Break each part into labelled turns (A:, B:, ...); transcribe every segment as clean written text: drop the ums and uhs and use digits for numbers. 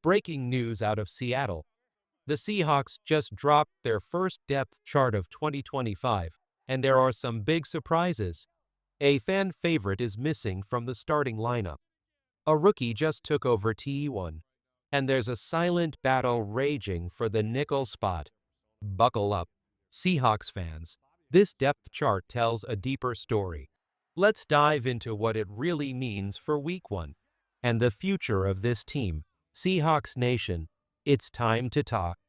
A: Breaking news out of Seattle. The Seahawks just dropped their first depth chart of 2025, and there are some big surprises. A fan favorite is missing from the starting lineup. A rookie just took over TE1. And there's a silent battle raging for the nickel spot. Buckle up, Seahawks fans. This depth chart tells a deeper story. Let's dive into what it really means for Week 1 and the future of this team. Seahawks Nation, it's time to talk.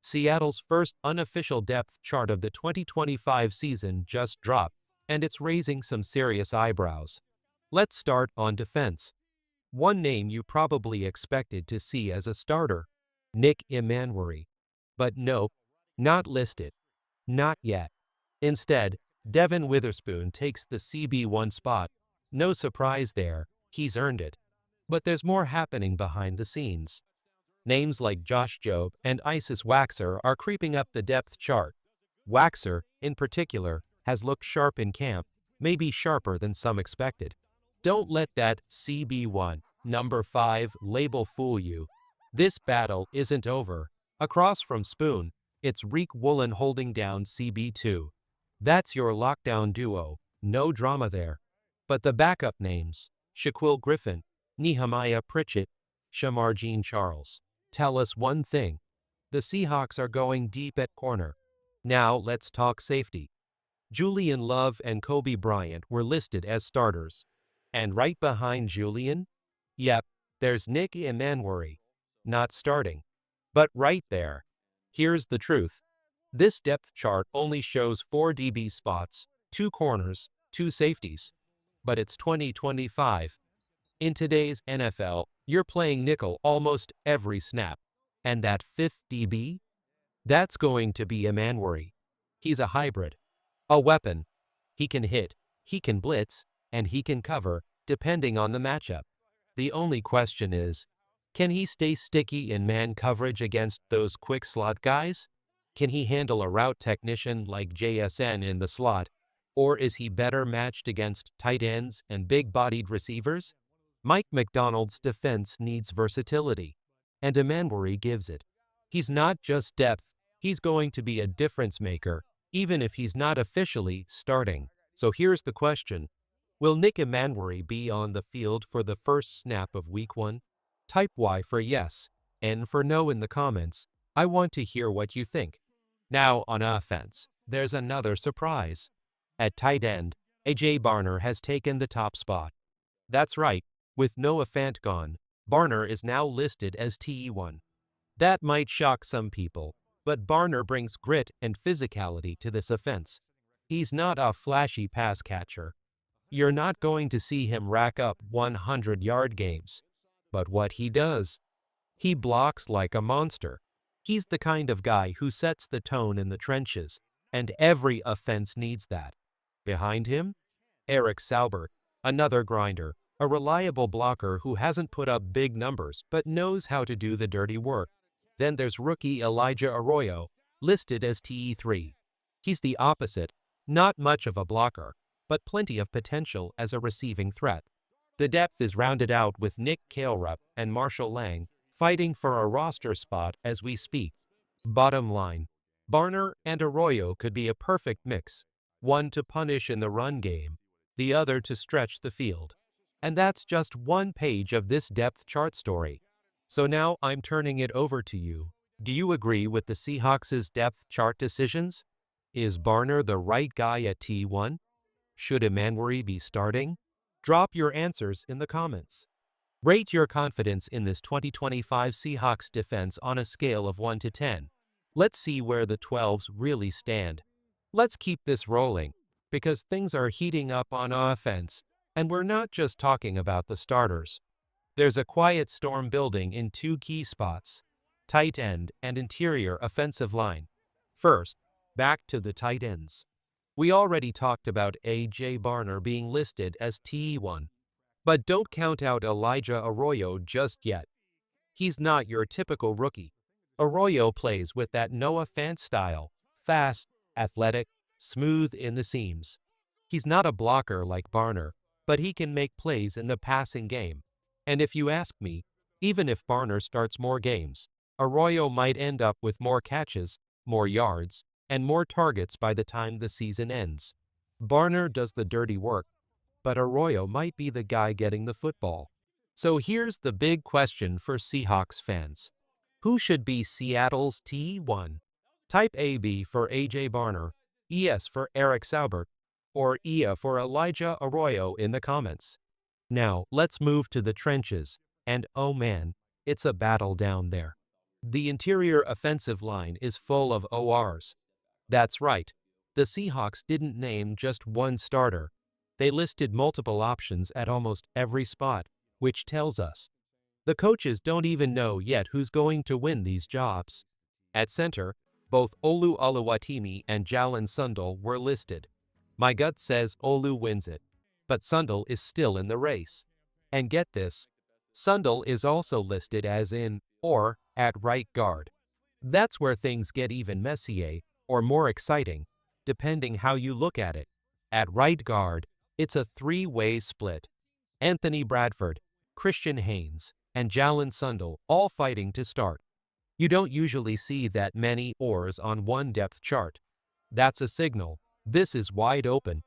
A: Seattle's first unofficial depth chart of the 2025 season just dropped, and it's raising some serious eyebrows. Let's start on defense. One name you probably expected to see as a starter, Nick Emmanwori. But nope, not listed. Not yet. Instead, Devin Witherspoon takes the CB1 spot. No surprise there, he's earned it. But there's more happening behind the scenes. Names like Josh Jobe and Isis Waxer are creeping up the depth chart. Waxer, in particular, has looked sharp in camp, maybe sharper than some expected. Don't let that CB1, number 5, label fool you. This battle isn't over. Across from Spoon, it's Reek Woolen holding down CB2. That's your lockdown duo, no drama there. But the backup names, Shaquille Griffin, Nehemiah Pritchett, Shamar Jean Charles, tell us one thing. The Seahawks are going deep at corner. Now let's talk safety. Julian Love and Kobe Bryant were listed as starters. And right behind Julian? Yep, there's Nick Emmanwori. Not starting. But right there. Here's the truth. This depth chart only shows 4 DB spots, 2 corners, 2 safeties. But it's 2025. In today's NFL, you're playing nickel almost every snap. And that 5th DB? That's going to be Emmanwori. He's a hybrid. A weapon. He can hit, he can blitz, and he can cover, depending on the matchup. The only question is, can he stay sticky in man coverage against those quick slot guys? Can he handle a route technician like JSN in the slot? Or is he better matched against tight ends and big-bodied receivers? Mike McDonald's defense needs versatility, and Emmanwori gives it. He's not just depth, he's going to be a difference maker, even if he's not officially starting. So here's the question. Will Nick Emmanwori be on the field for the first snap of Week 1? Type Y for yes, N for no in the comments. I want to hear what you think. Now on offense, there's another surprise. At tight end, A.J. Barner has taken the top spot. That's right, with Noah Fant gone, Barner is now listed as TE1. That might shock some people, but Barner brings grit and physicality to this offense. He's not a flashy pass catcher. You're not going to see him rack up 100-yard games. But what he does, he blocks like a monster. He's the kind of guy who sets the tone in the trenches, and every offense needs that. Behind him, Eric Saubert, another grinder, a reliable blocker who hasn't put up big numbers but knows how to do the dirty work. Then there's rookie Elijah Arroyo, listed as TE3. He's the opposite, not much of a blocker, but plenty of potential as a receiving threat. The depth is rounded out with Nick Kailrup and Marshall Lang fighting for a roster spot as we speak. Bottom line, Barner and Arroyo could be a perfect mix, one to punish in the run game, the other to stretch the field. And that's just one page of this depth chart story. So now I'm turning it over to you. Do you agree with the Seahawks' depth chart decisions? Is Barner the right guy at T1? Should Emmanwori be starting? Drop your answers in the comments. Rate your confidence in this 2025 Seahawks defense on a scale of 1 to 10. Let's see where the 12s really stand. Let's keep this rolling, because things are heating up on offense, and we're not just talking about the starters. There's a quiet storm building in 2 key spots, tight end and interior offensive line. First, back to the tight ends. We already talked about A.J. Barner being listed as TE1. But don't count out Elijah Arroyo just yet. He's not your typical rookie. Arroyo plays with that Noah Fant style, fast, athletic, smooth in the seams. He's not a blocker like Barner, but he can make plays in the passing game. And if you ask me, Even if Barner starts more games, Arroyo might end up with more catches, more yards, and more targets by the time the season ends. Barner does the dirty work, but Arroyo might be the guy getting the football. So here's the big question for Seahawks fans. Who should be Seattle's T1? Type AB for AJ Barner, ES for Eric Saubert, or EA for Elijah Arroyo in the comments. Now, let's move to the trenches, and oh man, it's a battle down there. The interior offensive line is full of ORs. That's right, the Seahawks didn't name just one starter. They listed multiple options at almost every spot, which tells us the coaches don't even know yet who's going to win these jobs. At center, both Olu Oluwatimi and Jalen Sundle were listed. My gut says Olu wins it, but Sundle is still in the race. And get this, Sundle is also listed as in, or, at right guard. That's where things get even messier, or more exciting, depending how you look at it. At right guard, it's a three-way split. Anthony Bradford, Christian Haynes, and Jalen Sundle all fighting to start. You don't usually see that many ORs on one depth chart. That's a signal. This is wide open.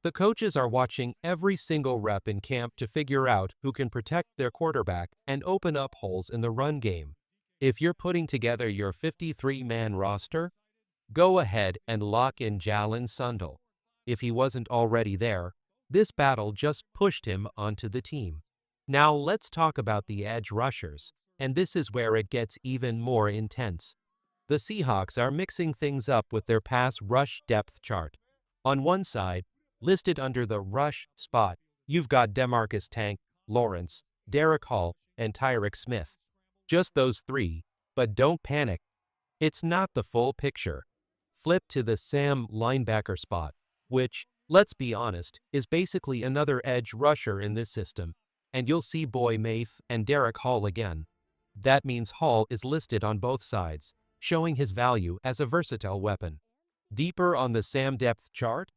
A: The coaches are watching every single rep in camp to figure out who can protect their quarterback and open up holes in the run game. If you're putting together your 53-man roster, go ahead and lock in Jalen Sundle. If he wasn't already there, this battle just pushed him onto the team. Now let's talk about the edge rushers, and this is where it gets even more intense. The Seahawks are mixing things up with their pass rush depth chart. On one side, listed under the rush spot, you've got DeMarcus Tank, Lawrence, Derek Hall, and Tyreek Smith. Just those three, but don't panic. It's not the full picture. Flip to the Sam linebacker spot, which, let's be honest, is basically another edge rusher in this system, and you'll see Boy Mafe and Derek Hall again. That means Hall is listed on both sides, showing his value as a versatile weapon. Deeper on the Sam depth chart,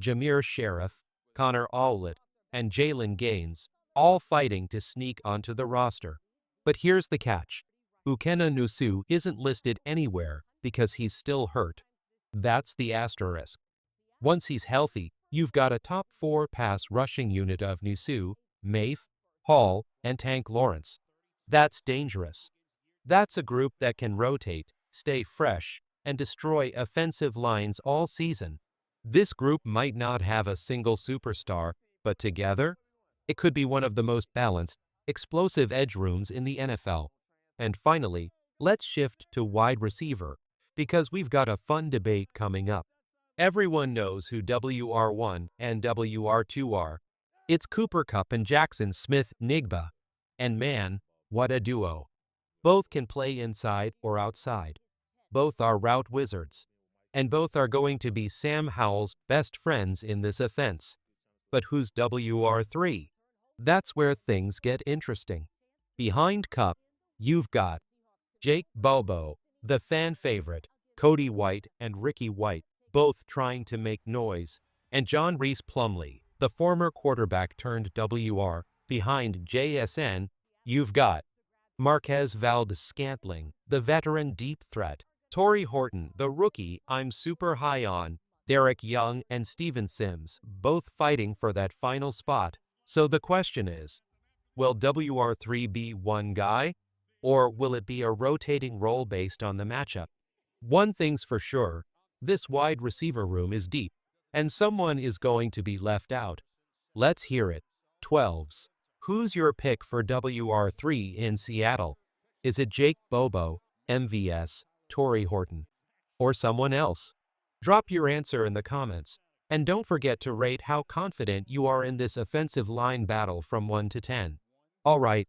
A: Jameer Sheriff, Connor Owlett, and Jalen Gaines, all fighting to sneak onto the roster. But here's the catch. Ukena Nusu isn't listed anywhere because he's still hurt. That's the asterisk. Once he's healthy, you've got a top 4 pass rushing unit of Nusu, Mafe, Hall, and Tank Lawrence. That's dangerous. That's a group that can rotate, stay fresh, and destroy offensive lines all season. This group might not have a single superstar, but together, it could be one of the most balanced, explosive edge rooms in the NFL. And finally, let's shift to wide receiver, because we've got a fun debate coming up. Everyone knows who WR1 and WR2 are. It's Cooper Kupp and Jackson Smith-Njigba. And man, what a duo. Both can play inside or outside. Both are route wizards. And both are going to be Sam Howell's best friends in this offense. But who's WR3? That's where things get interesting. Behind Kupp, you've got Jake Bobo, the fan favorite, Cody White and Ricky White, both trying to make noise, and John Reese Plumlee, the former quarterback turned WR. Behind JSN, you've got Marquez Valdes-Scantling, the veteran deep threat, Torrey Horton, the rookie I'm super high on, Derek Young and Steven Sims, both fighting for that final spot. So the question is, will WR3 be one guy, or will it be a rotating role based on the matchup? One thing's for sure, this wide receiver room is deep, and someone is going to be left out. Let's hear it. 12s. Who's your pick for WR3 in Seattle? Is it Jake Bobo, MVS, Torrey Horton, or someone else? Drop your answer in the comments, and don't forget to rate how confident you are in this offensive line battle from 1 to 10. Alright,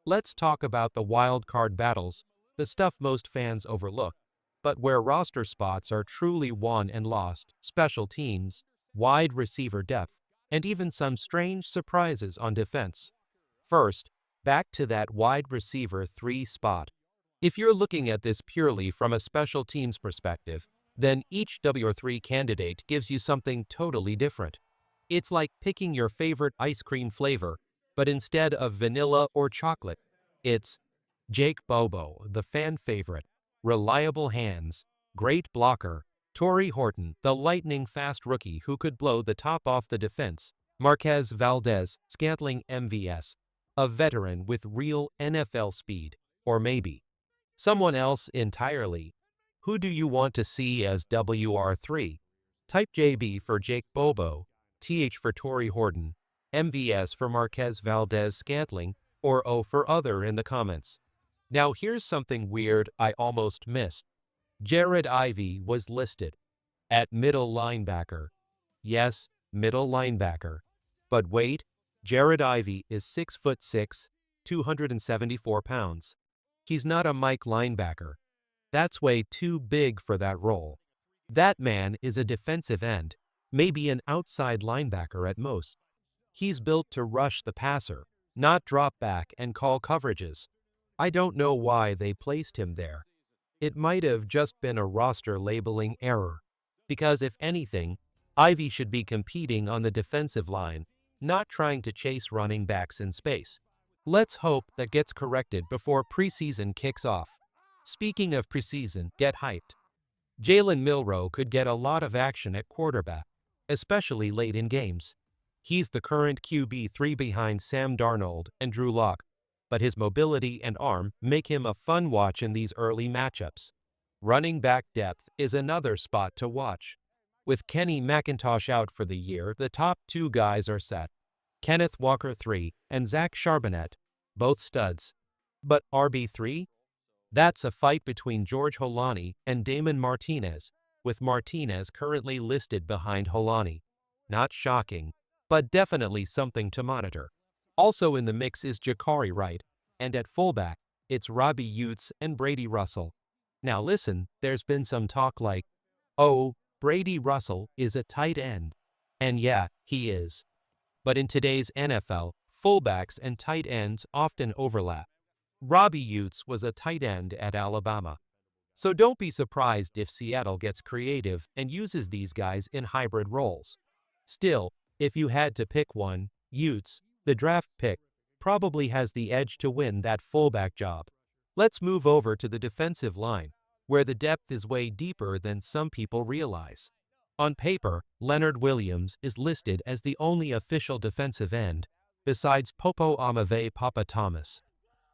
A: let's talk about the wild card battles, the stuff most fans overlook, but where roster spots are truly won and lost, special teams, wide receiver depth, and even some strange surprises on defense. First, back to that wide receiver 3 spot. If you're looking at this purely from a special teams perspective, then each WR3 candidate gives you something totally different. It's like picking your favorite ice cream flavor, but instead of vanilla or chocolate, It's Jake Bobo, the fan favorite, reliable hands, great blocker, Torrey Horton, the lightning-fast rookie who could blow the top off the defense, Marquez Valdez-Scantling MVS, a veteran with real NFL speed, or maybe someone else entirely. Who do you want to see as WR3? Type JB for Jake Bobo, TH for Torrey Horton, MVS for Marquez Valdez-Scantling, or O for other in the comments. Now here's something weird I almost missed. Jared Ivey was listed at middle linebacker. Yes, middle linebacker. But wait, Jared Ivey is 6'6", 274 pounds. He's not a Mike linebacker. That's way too big for that role. That man is a defensive end, maybe an outside linebacker at most. He's built to rush the passer, not drop back and call coverages. I don't know why they placed him there. It might have just been a roster labeling error. Because if anything, Ivy should be competing on the defensive line, not trying to chase running backs in space. Let's hope that gets corrected before preseason kicks off. Speaking of preseason, get hyped. Jalen Milroe could get a lot of action at quarterback, especially late in games. He's the current QB3 behind Sam Darnold and Drew Lock, but his mobility and arm make him a fun watch in these early matchups. Running back depth is another spot to watch. With Kenny McIntosh out for the year, the top two guys are set. Kenneth Walker 3 and Zach Charbonnet, both studs. But RB3? That's a fight between George Holani and Damon Martinez, with Martinez currently listed behind Holani. Not shocking, but definitely something to monitor. Also in the mix is Jakari Wright, and at fullback, it's Robbie Yates and Brady Russell. Now listen, there's been some talk like, oh, Brady Russell is a tight end. And yeah, he is. But in today's NFL, fullbacks and tight ends often overlap. Robbie Yates was a tight end at Alabama. So don't be surprised if Seattle gets creative and uses these guys in hybrid roles. Still, if you had to pick one, Yates, the draft pick, probably has the edge to win that fullback job. Let's move over to the defensive line, where the depth is way deeper than some people realize. On paper, Leonard Williams is listed as the only official defensive end, besides Popo Amave Papa Thomas.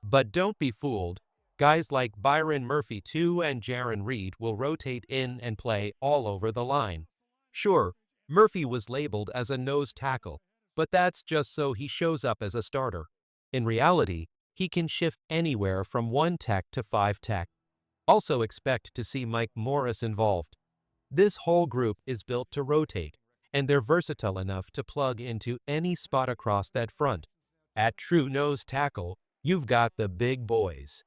A: But don't be fooled, guys like Byron Murphy II and Jaron Reed will rotate in and play all over the line. Sure, Murphy was labeled as a nose tackle, but that's just so he shows up as a starter. In reality, he can shift anywhere from 1 tech to 5 tech. Also expect to see Mike Morris involved. This whole group is built to rotate, and they're versatile enough to plug into any spot across that front. At true nose tackle, you've got the big boys.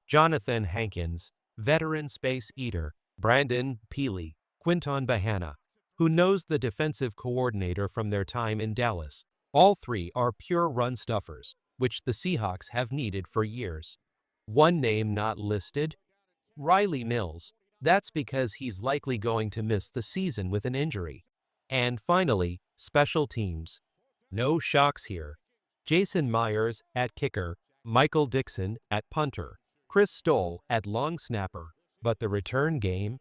A: Jonathan Hankins, veteran space eater, Brandon Peely, Quinton Bahana, who knows the defensive coordinator from their time in Dallas. All three are pure run stuffers, which the Seahawks have needed for years. One name not listed? Riley Mills. That's because he's likely going to miss the season with an injury. And finally, special teams. No shocks here. Jason Myers at kicker, Michael Dixon at punter, Chris Stoll at long snapper. But the return game?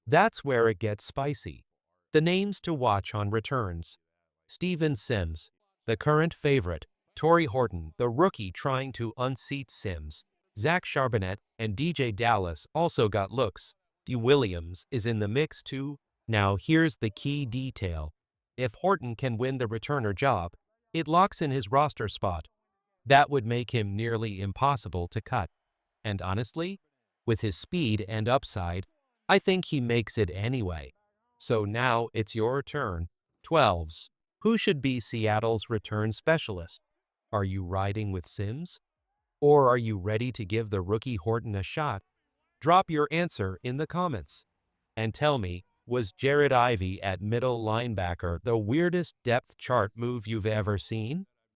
A: That's where it gets spicy. The names to watch on returns. Steven Sims, the current favorite, Torrey Horton, the rookie trying to unseat Sims, Zach Charbonnet and DJ Dallas also got looks. D. Williams is in the mix too. Now here's the key detail. If Horton can win the returner job, it locks in his roster spot. That would make him nearly impossible to cut. And honestly, with his speed and upside, I think he makes it anyway. So now it's your turn. 12s. Who should be Seattle's return specialist? Are you riding with Sims? Or are you ready to give the rookie Horton a shot? Drop your answer in the comments. And tell me, was Jared Ivey at middle linebacker the weirdest depth chart move you've ever seen?